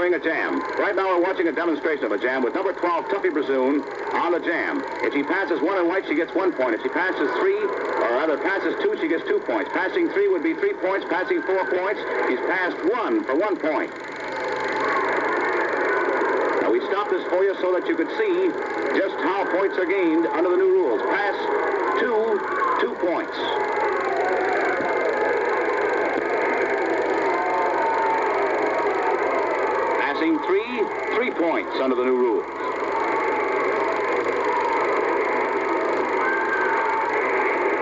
during a jam. Right now we're watching a demonstration of a jam with number 12, Tuffy Brazoon, on the jam. If she passes 1 in white, she gets 1 point. If she passes 3, or rather passes 2, she gets 2 points. Passing 3 would be 3 points. Passing 4 points, she's passed 1 for 1 point. Now we stopped this for you so that you could see just how points are gained under the new rules. Pass 2, 2 points. Passing 3 points under the new rules.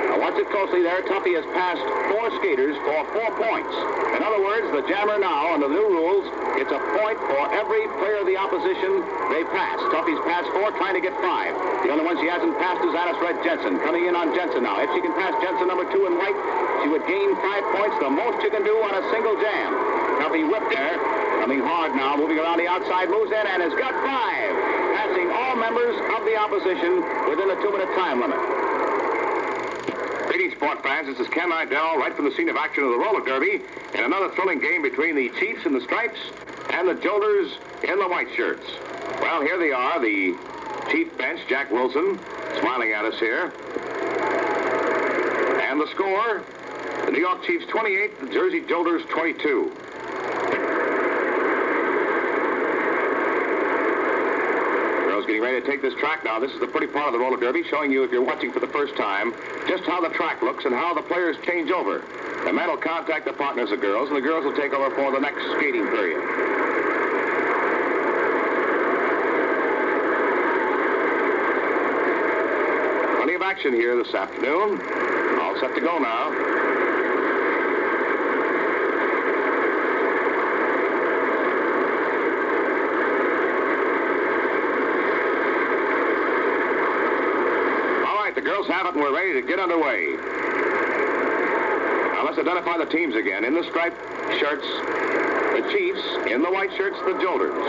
Now watch it closely there. Tuffy has passed 4 skaters for 4 points. In other words, the jammer now, under the new rules, gets a point for every player of the opposition they pass. Tuffy's passed 4, trying to get 5. The only one she hasn't passed is Alice Red Jensen. Coming in on Jensen now. If she can pass Jensen, number 2 in white, she would gain 5 points, the most you can do on a single jam. Tuffy whipped there. Coming hard now, moving around the outside, moves in, and has got 5. Passing all members of the opposition within a 2-minute time limit. Greetings, sport fans. This is Ken Idell, right from the scene of action of the roller derby, in another thrilling game between the Chiefs in the stripes and the Jolters in the white shirts. Well, here they are, the Chief bench, Jack Wilson, smiling at us here. And the score, the New York Chiefs 28, the Jersey Jolters 22. Getting ready to take this track now. This is the pretty part of the roller derby, showing you, if you're watching for the first time, just how the track looks and how the players change over. The men will contact the partners, the girls, and the girls will take over for the next skating period. Plenty of action here this afternoon. All set to go now. The girls have it, and we're ready to get underway. Now let's identify the teams again. In the striped shirts, the Chiefs. In the white shirts, the Jolters.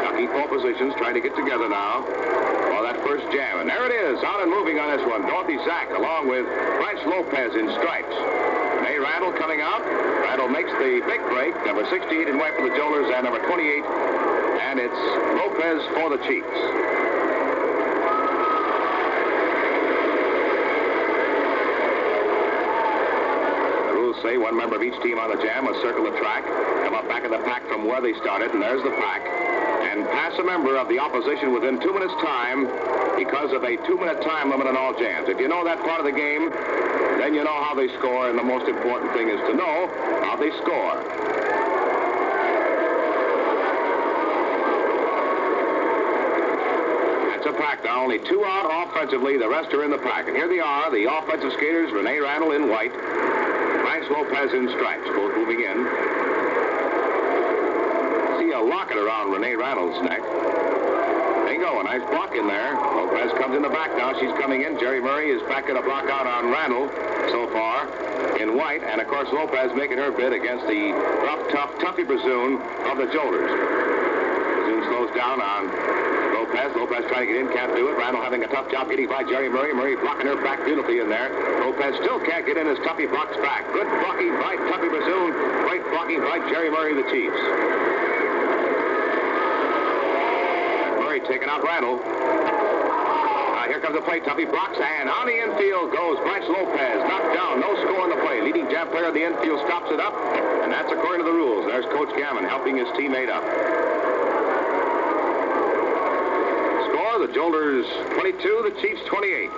Now keep all positions, trying to get together now for that first jam. And there it is, out and moving on this one. Dorothy Zach, along with Bryce Lopez in stripes. Renee Randall coming out. Randall makes the big break. Number 68 in white for the Jolters, and number 28. And it's Lopez for the Chiefs. Say one member of each team on the jam must circle the track, come up back in the pack from where they started, and there's the pack, and pass a member of the opposition within 2 minutes time because of a 2-minute time limit on all jams. If you know that part of the game, then you know how they score, and the most important thing is to know how they score. That's a pack now, only 2 out offensively, the rest are in the pack. And here they are, the offensive skaters, Renee Randall in white, Bryce Lopez in stripes, both moving in. See a locket around Renee Randall's neck. There you go, a nice block in there. Lopez comes in the back now. She's coming in. Jerry Murray is back in a block out on Randall so far in white. And, of course, Lopez making her bid against the rough, tough Tuffy Brazoon of the Jolters. Brazoon slows down on Lopez. Lopez trying to get in, can't do it. Randall having a tough job getting by Jerry Murray. Murray blocking her back beautifully in there. Lopez still can't get in as Tuffy blocks back. Good blocking by Tuffy Brazoon. Great blocking by Jerry Murray, the Chiefs. Murray taking out Randall. Here comes the play. Tuffy blocks, and on the infield goes Bryce Lopez. Knocked down, no score on the play. Leading jam player of the infield stops it up, and that's according to the rules. There's Coach Gammon helping his teammate up. The Jolters 22, the Chiefs 28.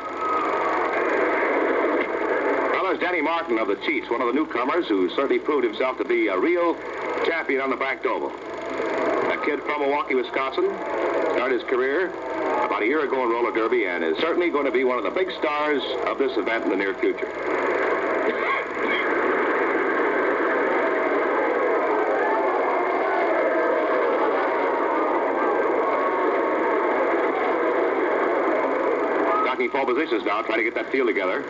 Well, there's Danny Martin of the Chiefs, one of the newcomers who certainly proved himself to be a real champion on the banked oval. A kid from Milwaukee, Wisconsin, started his career about a year ago in roller derby and is certainly going to be one of the big stars of this event in the near future. Pole positions now, trying to get that field together.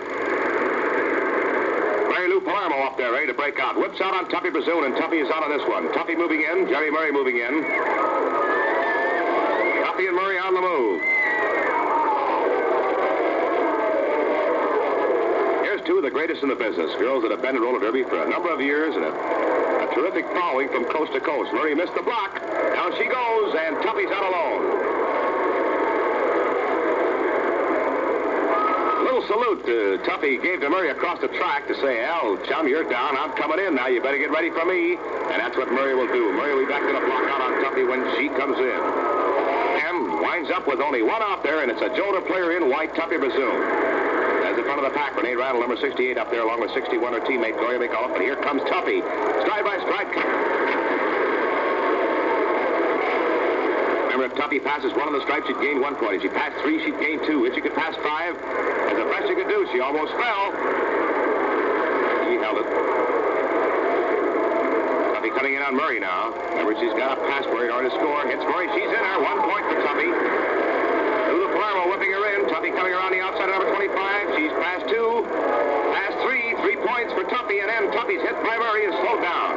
Mary Lou Palermo up there, ready to break out. Whips out on Tuffy Brazoon, and Tuffy is out on this one. Tuffy moving in, Jerry Murray moving in. Tuffy and Murray on the move. Here's two of the greatest in the business. Girls that have been in roller derby for a number of years and have A terrific following from coast to coast. Murray missed the block. Down she goes, and Tuffy's out alone. Little salute Tuffy gave to Murray across the track to say, "Al, chum, you're down. I'm coming in now. You better get ready for me." And that's what Murray will do. Murray will be back to the block out on Tuffy when she comes in. And winds up with only one out there, and it's a Jolter player in white, Tuffy Bazoon. As in front of the pack, Renee Randall, number 68, up there, along with 61, her teammate, Gloria McAuliffe. But here comes Tuffy. Stride by stride. Remember, if Tuffy passes one of the stripes, she'd gain 1 point. If she passed 3, she'd gain 2. If she could pass 5, as the best she could do, she almost fell. She held it. Tuffy coming in on Murray now. Remember, she's got a pass Murray in order to score. Hits Murray. She's in there. 1 point for Tuffy. Lulu Palermo whipping her in. Tuffy coming around the outside of number 25. She's past 2. Past 3. 3 points for Tuffy. And then Tuffy's hit by Murray is slowed down.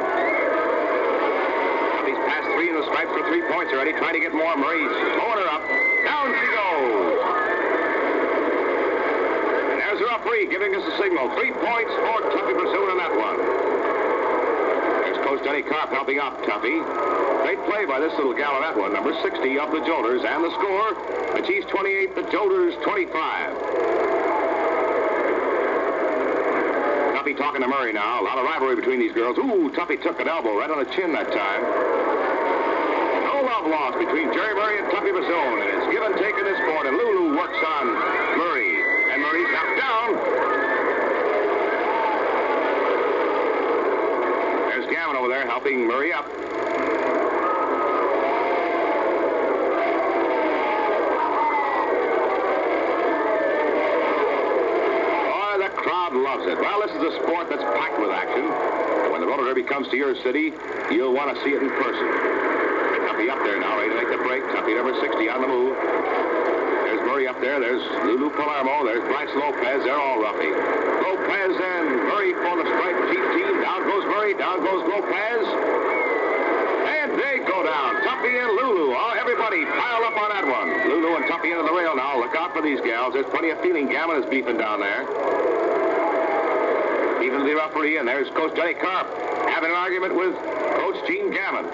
Tuffy's past 3 in the stripes for 3 points already. Trying to get more. Murray's slowing her up. Down she goes. And there's the referee giving us a signal. 3 points for Tuffy Bazoon on that one. There's Coach Denny Karp helping out Tuffy. Great play by this little gal on that one. Number 60 of the Jolters. And the score, the Chiefs 28, the Jolters 25. Tuffy talking to Murray now. A lot of rivalry between these girls. Ooh, Tuffy took an elbow right on the chin that time. No love lost between Jerry Murray and Tuffy Bazoon. And it's give and take in this sport. And Lulu works on Murray. And Murray's knocked down. There's Gavin over there helping Murray up. Loves it. Well, this is a sport that's packed with action. When the roller derby comes to your city, you'll want to see it in person. Tuffy up there now, ready to make the break. Tuffy number 60 on the move. There's Murray up there. There's Lulu Palermo. There's Bryce Lopez. They're all roughy. Lopez and Murray for the strike chief team. Down goes Murray. Down goes Lopez. And they go down. Tuffy and Lulu. Oh, everybody pile up on that one. Lulu and Tuffy into the rail now. Look out for these gals. There's plenty of feeling. Gammon is beefing down there. Even the referee, and there's Coach Denny Karp having an argument with Coach Gene Gammon.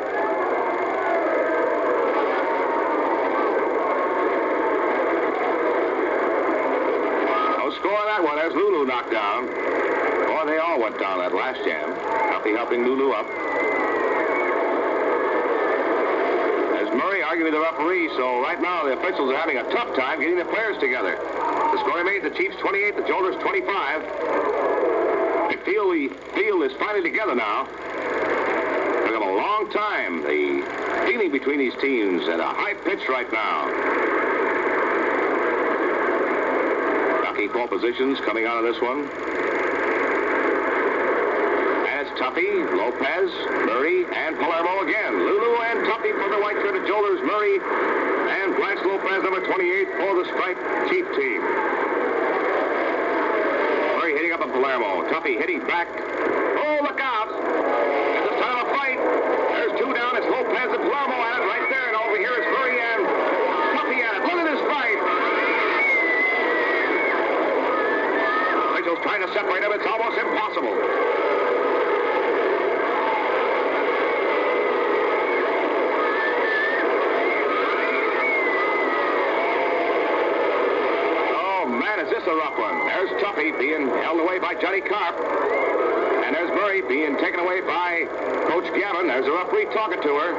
No score on that one. There's Lulu knocked down. Boy, they all went down that last jam. Tuffy helping Lulu up. There's Murray arguing with the referee, so right now the officials are having a tough time getting the players together. The score made the Chiefs 28, the Jolters 25. The field is finally together now. It's been a long time. The feeling between these teams at a high pitch right now. Ducking 4 positions coming out of this one. And it's Tuffy, Lopez, Murray, and Palermo again. Lulu and Tuffy for the white-shirted Jolters, Murray, and Bryce Lopez, number 28, for the striped chief team. Hitting up on Palermo. Tuffy hitting back. Oh, look out. It's a time of fight. There's 2 down. It's Lopez and Palermo at it right there. And over here it's Murray and Tuffy at it. Look at this fight. Rachel's trying to separate them. It's almost impossible. Is this a rough one? There's Tuffy being held away by Johnny Karp. And there's Murray being taken away by Coach Gavin. There's a referee talking to her.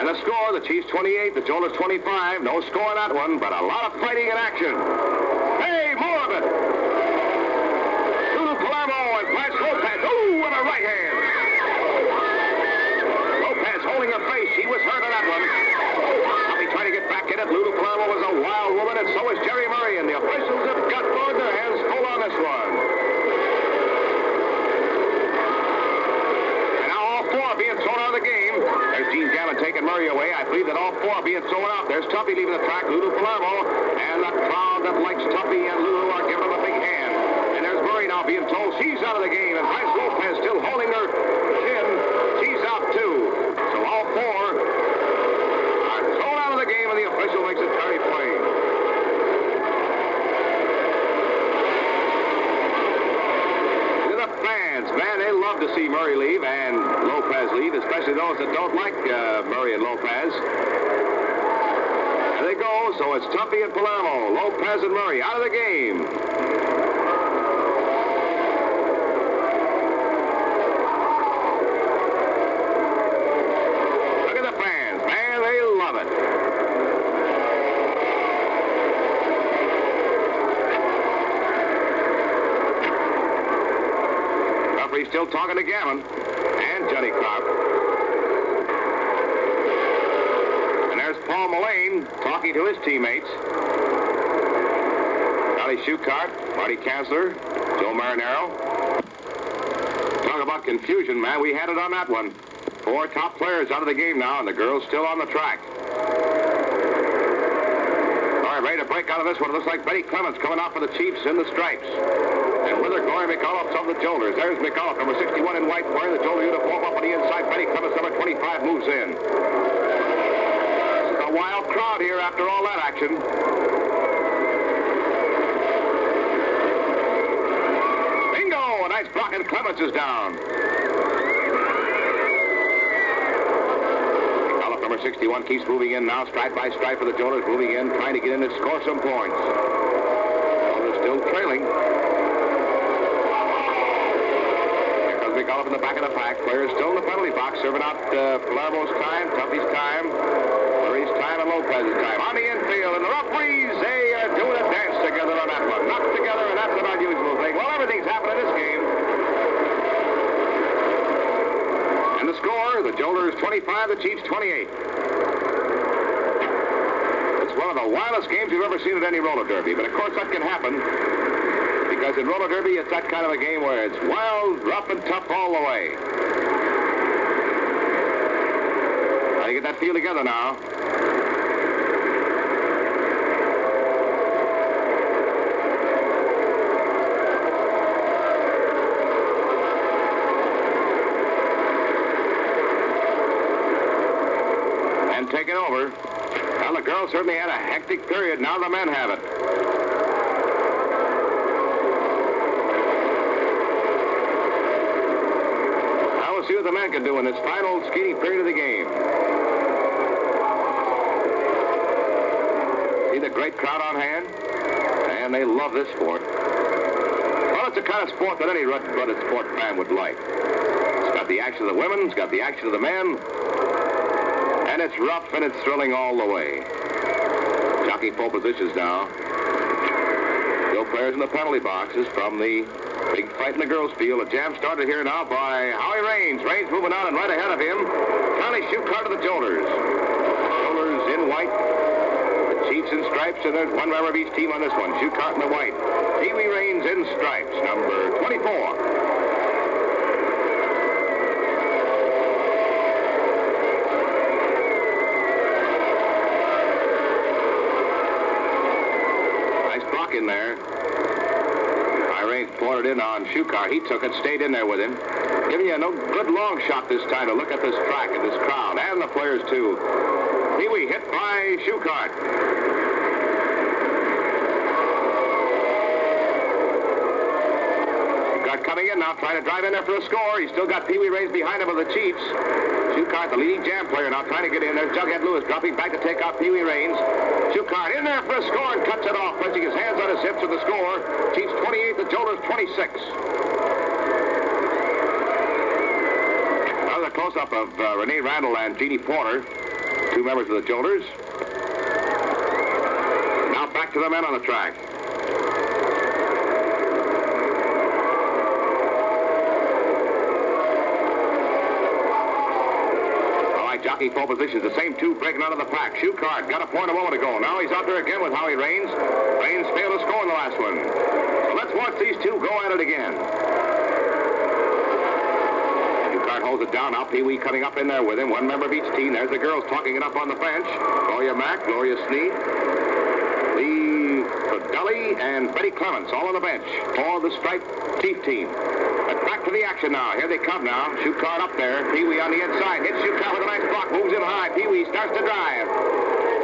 And the score, the Chiefs 28, the Jolters 25. No score on that one, but a lot of fighting and action. Hey, more of it. Lulu Palermo and Bryce Lopez. Ooh, with a right hand. Lopez holding her face. She was hurt on that one. Tuffy trying to get back in it. Lulu Palermo was a wild woman, and so is Jerry Murray. And the officials have got both their hands full on this one. And now all 4 are being thrown out of the game. There's Gene Gammon taking Murray away. I believe that all 4 are being thrown out. There's Tuffy leaving the track. Lulu Palermo. And the crowd that likes Tuffy and Lulu are giving him a big hand. And there's Murray now being told she's out of the game. And Bryce Lopez still holding her chin. She's out too. Murray leave and Lopez leave, especially those that don't like Murray and Lopez. There they go, so it's Tuffy and Palermo. Lopez and Murray out of the game. Look at the fans. Man, they love it. Referee still talking to Gammon and Johnny Clark. Paul Mullane talking to his teammates. Charlie Schuchart, Marty Kansler, Joe Marinero. Talk about confusion, man. We had it on that one. 4 top players out of the game now, and the girls still on the track. All right, ready to break out of this one. It looks like Betty Clements coming out for the Chiefs in the stripes. And with her, Gloria McAuliffe of the Jolters. There's McAuliffe, number 61 in white, wearing the Jolter uniform up on the inside. Betty Clements, number 25, moves in. Wild crowd here after all that action. Bingo! A nice block, and Clements is down. McAuliffe, number 61, keeps moving in now, stripe by stripe for the Jolters, moving in, trying to get in and score some points. Jolters still trailing. Here comes McAuliffe in the back of the pack. Players still in the penalty box, serving out Palermo's time, Tuffy's time. Time and Lopez's time. On the infield, and the referees, they are doing a dance together on that one. Knocked together, and that's an unusual thing. Well, everything's happened in this game. And the score, the Jolters 25, the Chiefs 28. It's one of the wildest games we've ever seen at any roller derby, but of course that can happen because in roller derby, it's that kind of a game where it's wild, rough, and tough all the way. Now you get that feel together now. Taking over. Well, the girls certainly had a hectic period. Now the men have it. Now we'll see what the men can do in this final skinny period of the game. See the great crowd on hand? And they love this sport. Well, it's the kind of sport that any red-blooded sport fan would like. It's got the action of the women, it's got the action of the men. And it's rough and it's thrilling all the way. Jockey pole positions now. Still players in the penalty boxes from the big fight in the girls' field. A jam started here now by Howie Raines. Raines moving on, and right ahead of him, Charlie Schuchart of the Jolters. Jolters in white. The Chiefs in stripes, and there's one member of each team on this one. Schuchart in the white. Pee Wee Raines in stripes, number 24. In there. Raines poured it in on Schuchart. He took it, stayed in there with him. Giving you a good long shot this time to look at this track and this crowd and the players too. Pee Wee hit by Schuchart. Schuchart coming in now, trying to drive in there for a score. He's still got Pee Wee Raines behind him with the Chiefs. Schuchart, the leading jam player, now trying to get in. There's Jughead Lewis dropping back to take out Pee Wee Raines. Schuchart in there for a score and cuts it off, placing his hands on his hips with the score. Chiefs 28, the Jolters 26. Another close-up of Renee Randall and Jeannie Porter, 2 members of the Jolters. Now back to the men on the track. Jockey pole positions, the same 2 breaking out of the pack. Schuchart got a point a moment ago. Now he's out there again with Howie Raines. Raines failed to score in the last one. So let's watch these 2 go at it again. Schuchart holds it down. Now Pee Wee coming up in there with him. 1 member of each team. There's the girls talking it up on the bench. Gloria Mack, Gloria Sneed, Lee Fidelli, and Betty Clements all on the bench for the striped Chief team. But back to the action now. Here they come now. Schuchart up there. Pee Wee on the inside. Hits Schuchart with a nice block. Moves him high. Pee Wee starts to drive.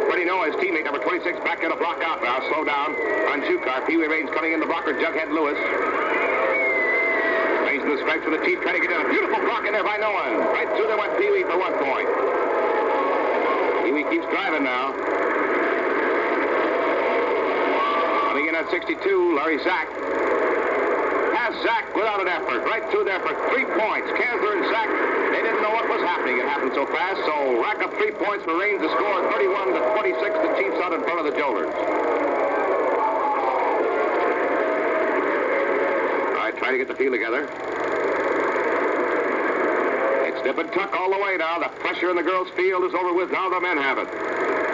Freddie Noah, his teammate, number 26, back in a block out now. Slow down on Schuchart. Pee Wee Raines coming in the blocker. Jughead Lewis. Raines in the stripes for the Chiefs, trying to get down. A beautiful block in there by Nolan. Right through there went Pee Wee for 1 point. Pee Wee keeps driving now. Coming in at 62, Larry Zach. Pass Zach without an effort. Right through there for 3 points. Kansler and Zach, they didn't know what was happening. It happened so fast, so rack up 3 points for Raines to score 31-26. The Chiefs out in front of the Jolters. Trying to get the field together. It's nip and tuck all the way now. The pressure in the girls' field is over with. Now the men have it.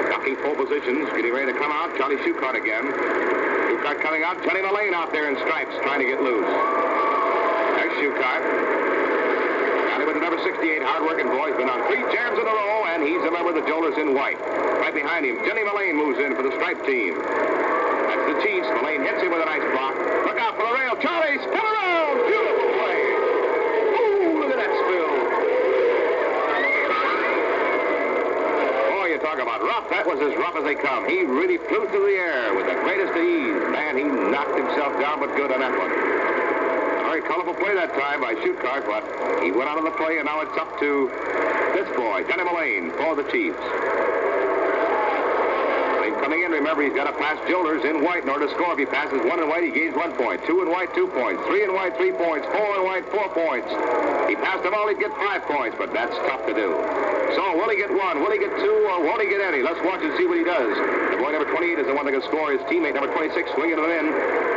Ducking full positions, getting ready to come out. Charlie Shucart again. Shucart coming out. Johnny Mullane out there in stripes, trying to get loose. There's Shucart. Johnny with the number 68, hard-working boy. He's been on 3 jams in a row, and he's a member of the Jolters in white. Right behind him, Johnny Mullane moves in for the stripe team. That's the Chiefs. Mullane hits him with a nice block. Look out for the rail. Charlie, spin around. Beautiful play. Ooh, look at that spill. Boy, you talk about rough. That was as rough as they come. He really flew through the air with the greatest ease. Man, he knocked himself down, but good on that one. A very colorful play that time by Shucart, but he went out of the play, and now it's up to this boy, Johnny Mullane, for the Chiefs. Coming in, remember, he's got to pass Jolters in white in order to score. If he passes 1 in white, he gains 1 point. 2 in white, 2 points. 3 in white, 3 points. 4 in white, 4 points. He passed them all, he'd get 5 points, but that's tough to do. So, will he get 1? Will he get 2? Or won't he get any? Let's watch and see what he does. The boy number 28 is the one that can score. His teammate number 26 swinging it in.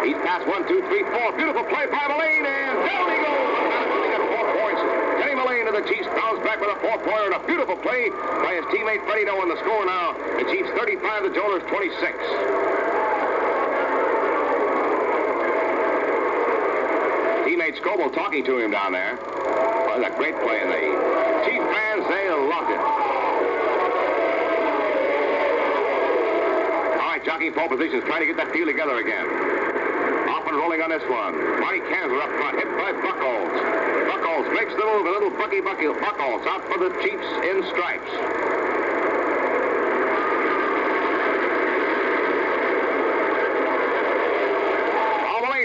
He's passed 1, 2, 3, 4. Beautiful play by Mullane, and down he goes. He got 4 points. Johnny Mullane of the Chiefs bounds back with a 4-pointer and a beautiful play by his teammate Freddie Nolan. The score now, the Chiefs 35, the Jolters 26. Teammate Scoble talking to him down there. Well, that's a great play, and the Chief fans, they loved it. All right, jockeying pole positions, trying to get that field together again. Off and rolling on this one. Marty Kansler up front, hit by Buckholz. Buckholz makes the move, a little Buckholz out for the Chiefs in stripes.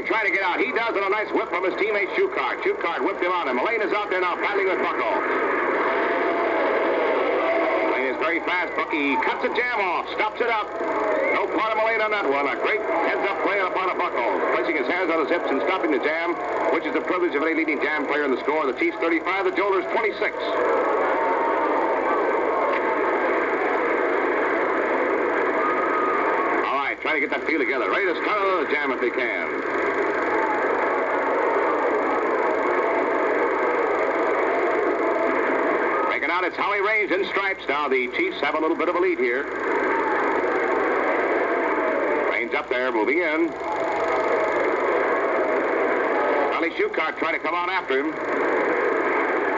Trying to get out. He does, and a nice whip from his teammate Shucart. Shucart whipped him on him. Mullane is out there now battling with Buckholz. Mullane is very fast. Bucky cuts a jam off, stops it up. No part of Mullane on that one. A great heads-up play on a part of Buckholz. Placing his hands on his hips and stopping the jam, which is the privilege of any leading jam player in the score. The Chiefs 35, the Jolters 26. Trying to get that field together. Ready to start another jam if they can. Making out, it's Howie Raines in stripes. Now the Chiefs have a little bit of a lead here. Raines up there, moving in. Charlie Shucart trying to come on after him.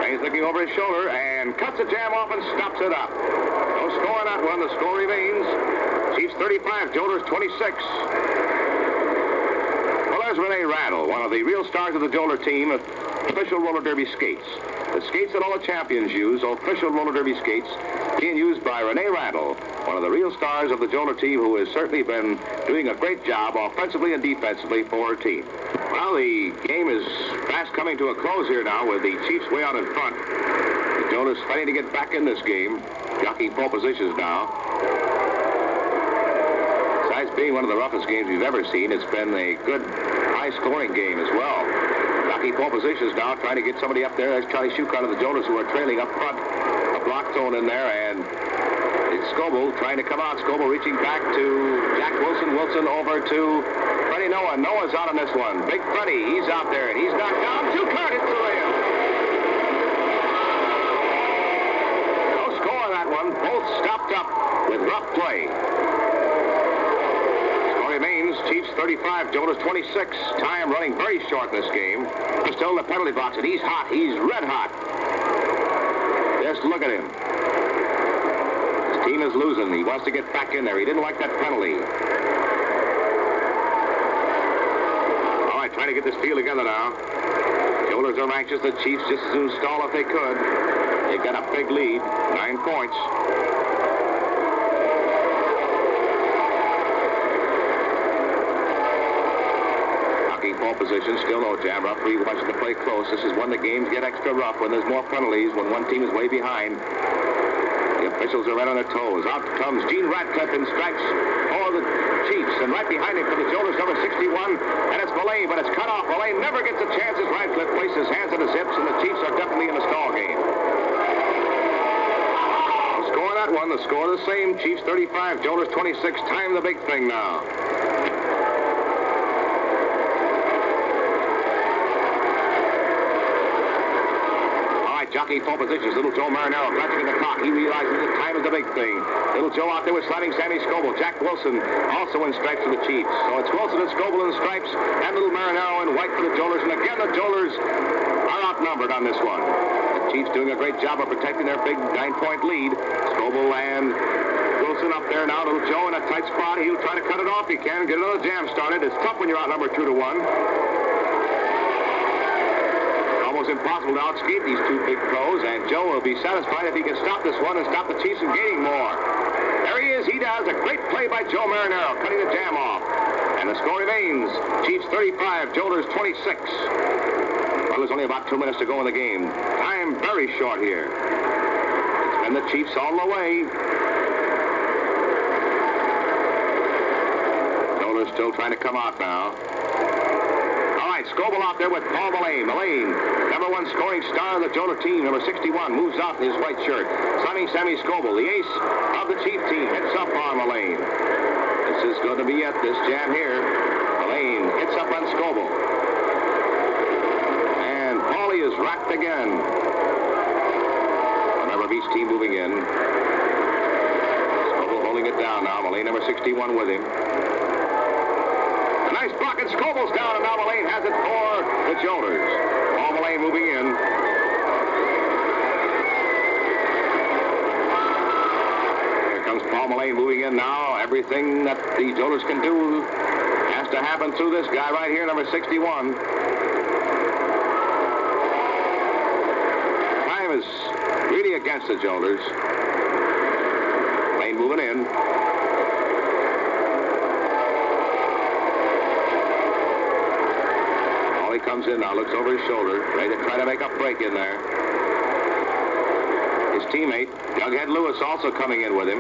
Raines looking over his shoulder and cuts the jam off and stops it up. No score on that one. The score remains Chiefs 35, Jolters 26. Well, there's Renee Randall, one of the real stars of the Jolter team, official roller derby skates. The skates that all the champions use, official roller derby skates, being used by Renee Randall, one of the real stars of the Jolter team, who has certainly been doing a great job offensively and defensively for her team. Well, the game is fast coming to a close here now with the Chiefs way out in front. The Jolters fighting to get back in this game, jockeying pole positions now. Being one of the roughest games we've ever seen, it's been a good high-scoring game as well. Jockey pole positions now, trying to get somebody up there. There's Charlie Shucart of the Jolters, who are trailing up front. A block zone in there, and it's Scoble trying to come out. Scoble reaching back to Jack Wilson. Wilson over to Freddie Noah. Noah's out on this one. Big Freddie, he's out there, and he's knocked down. Shucart hits the rail. No score on that one. Both stopped up with rough play. Remains Chiefs 35, Jolters 26. Time running very short in this game. They're still in the penalty box, and he's hot. He's red hot. Just look at him. His team is losing. He wants to get back in there. He didn't like that penalty. All right, trying to get this field together now. Jolters are anxious. The Chiefs just as soon stall if they could. They've got a big lead, 9 points. position. Still no jam. Referee wants to play close. This is when the games get extra rough, when there's more penalties, when one team is way behind. The officials are right on their toes. Out comes Gene Ratcliffe in stripes for the Chiefs. And right behind him for the Jolters, number 61. And it's Mullane, but it's cut off. Mullane never gets a chance as Ratcliffe places his hands on his hips, and the Chiefs are definitely in a stall game. The score on that one, the score the same. Chiefs 35, Jolters 26. Time the big thing now. Jockey full positions. Little Joe Marinello clutching the clock. He realizes that time is the big thing. Little Joe out there with sliding Sammy Scoble. Jack Wilson also in stripes for the Chiefs. So it's Wilson and Scoble in stripes, and little Marinello in white for the Jolters. And again, the Jolters are outnumbered on this one. The Chiefs doing a great job of protecting their big 9-point lead. Scoble and Wilson up there now. Little Joe in a tight spot. He'll try to cut it off. He can get another jam started. It's tough when you're outnumbered 2-1. Almost impossible to outskate these two big pros, and Joe will be satisfied if he can stop this one and stop the Chiefs from gaining more. There he is. He does. A great play by Joe Marinello, cutting the jam off. And the score remains Chiefs 35, Jolters 26. Well, there's only about 2 minutes to go in the game. Time very short here. It's been the Chiefs all the way. Jolters still trying to come out now. Scoble out there with Paul Mullane. Mullane, number 1 scoring star of the Jolter team, number 61, moves out in his white shirt. Slamming Sammy Scoble, the ace of the Chief team, hits up on Mullane. This is going to be it, this jam here. Mullane hits up on Scoble. And Paulie is racked again. Remember, each team moving in. Scoble holding it down now. Mullane, number 61, with him. Nice block, and Scoble's down, and now Mullane has it for the Jolters. Paul Mullane moving in. Here comes Paul Mullane moving in now. Everything that the Jolters can do has to happen through this guy right here, number 61. Time is really against the Jolters. Mullane moving in. Comes in now, looks over his shoulder, ready to try to make a break in there. His teammate, Jughead Lewis, also coming in with him.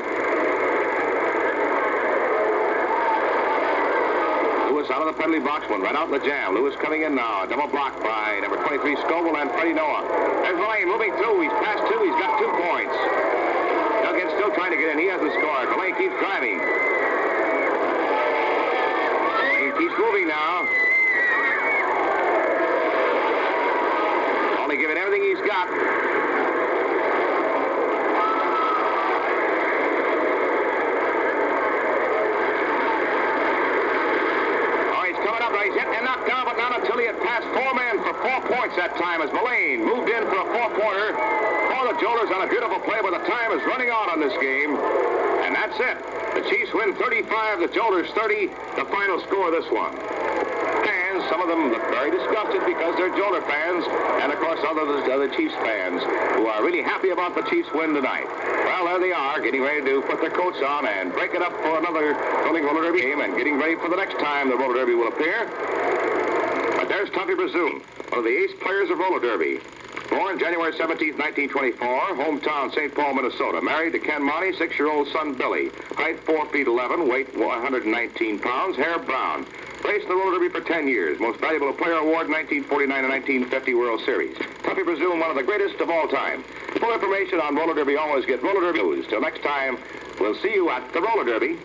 Lewis out of the penalty box, one right out in the jam. Lewis coming in now, double block by number 23, Scoble, and Freddie Noah. There's Mullane moving through. He's past 2. He's got 2 points. Jughead still trying to get in. He hasn't scored. Mullane keeps driving. He keeps moving now. Giving everything he's got. Oh, he's coming up. He's hit and knocked down, but not until he had passed 4 men for 4 points that time as Mullane moved in for a 4-pointer for the Jolters on a beautiful play, but the time is running out on this game. And that's it. The Chiefs win 35, the Jolters 30, the final score of this one. Some of them look very disgusted because they're Jolter fans, and of course other Chiefs fans who are really happy about the Chiefs win tonight. Well, there they are, getting ready to put their coats on and break it up for another Rolling Roller Derby game, and getting ready for the next time the Roller Derby will appear. But there's Tuffy Presume, one of the ace players of Roller Derby. Born January 17, 1924, hometown St. Paul, Minnesota. Married to Ken Monty, 6-year-old son Billy. Height 4 feet 11, weight 119 pounds, hair brown. Raced the Roller Derby for 10 years. Most Valuable Player Award, 1949 and 1950 World Series. Tuffy Presume, one of the greatest of all time. Full information on Roller Derby, always get Roller Derby News. Till next time, we'll see you at the Roller Derby.